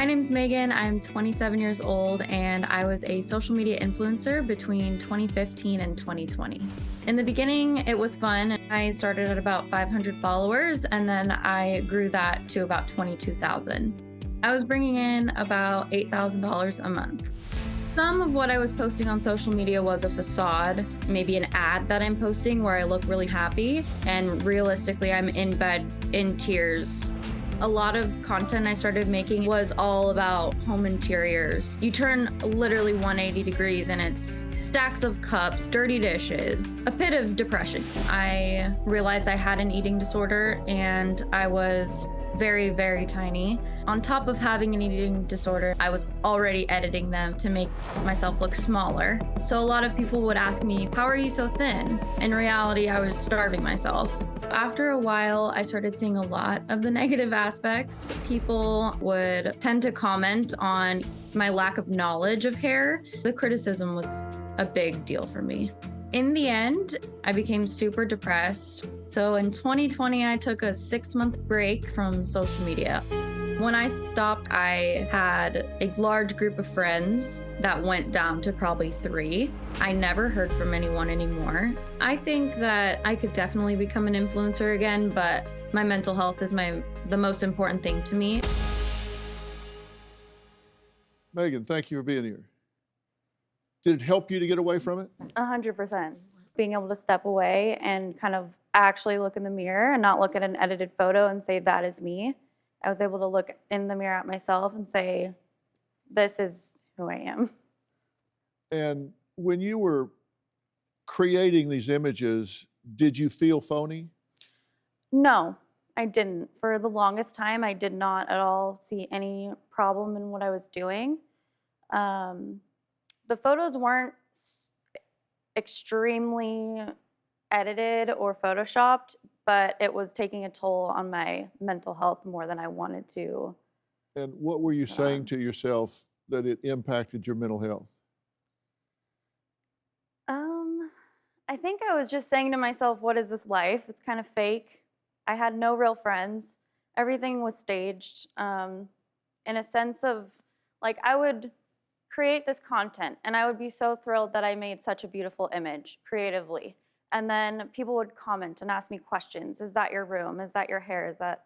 My name's Megan. I'm 27 years old, and I was a social media influencer between 2015 and 2020. In the beginning, it was fun. I started at about 500 followers, and then I grew that to about 22,000. I was bringing in about $8,000 a month. Some of what I was posting on social media was a facade, maybe an ad that I'm posting where I look really happy, and realistically, I'm in bed in tears. A lot of content I started making was all about home interiors. You turn literally 180 degrees and it's stacks of cups, dirty dishes, a pit of depression. I realized I had an eating disorder and I was very, very tiny. On top of having an eating disorder, I was already editing them to make myself look smaller. So a lot of people would ask me, how are you so thin? In reality, I was starving myself. After a while, I started seeing a lot of the negative aspects. People would tend to comment on my lack of knowledge of hair. The criticism was a big deal for me. In the end, I became super depressed. So in 2020, I took a 6-month break from social media. When I stopped, I had a large group of friends that went down to probably 3. I never heard from anyone anymore. I think that I could definitely become an influencer again, but my mental health is the most important thing to me. Megan, thank you for being here. Did it help you to get away from it? 100%. Being able to step away and kind of actually look in the mirror and not look at an edited photo and say, that is me. I was able to look in the mirror at myself and say, this is who I am. And when you were creating these images, did you feel phony? No, I didn't. For the longest time, I did not at all see any problem in what I was doing. The photos weren't extremely edited or photoshopped, but it was taking a toll on my mental health more than I wanted to. And what were you saying to yourself that it impacted your mental health? I think I was just saying to myself, what is this life? It's kind of fake. I had no real friends. Everything was staged. In a sense of, like, I would create this content and I would be so thrilled that I made such a beautiful image creatively. And then people would comment and ask me questions. Is that your room? Is that your hair? Is that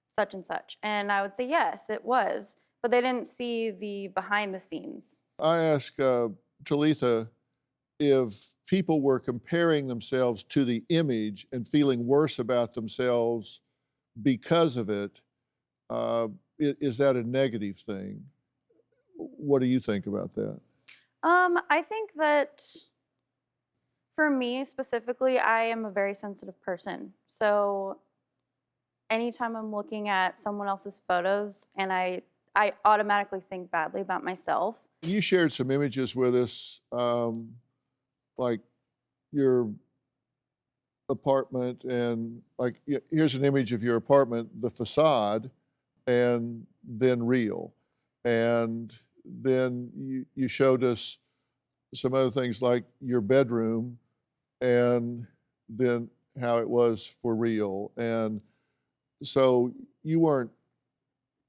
such and such? And I would say, yes, it was. But they didn't see the behind the scenes. I asked Talitha if people were comparing themselves to the image and feeling worse about themselves because of it, is that a negative thing? What do you think about that? I think that for me specifically, I am a very sensitive person. So anytime I'm looking at someone else's photos and I automatically think badly about myself. You shared some images with us, like your apartment, and like here's an image of your apartment, the facade, and then real. And then you showed us some other things like your bedroom and then how it was for real. And so you weren't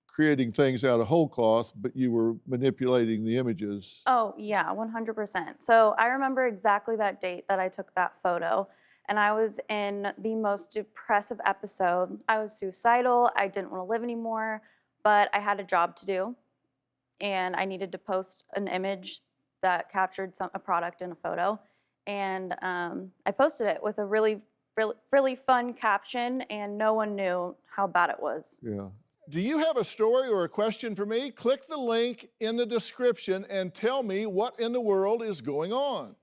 creating things out of whole cloth, but you were manipulating the images. Oh, yeah, 100%. So I remember exactly that date that I took that photo, and I was in the most depressive episode. I was suicidal. I didn't want to live anymore, but I had a job to do, and I needed to post an image that captured a product in a photo. And I posted it with a really fun caption, and no one knew how bad it was. Yeah. Do you have a story or a question for me? Click the link in the description and tell me what in the world is going on.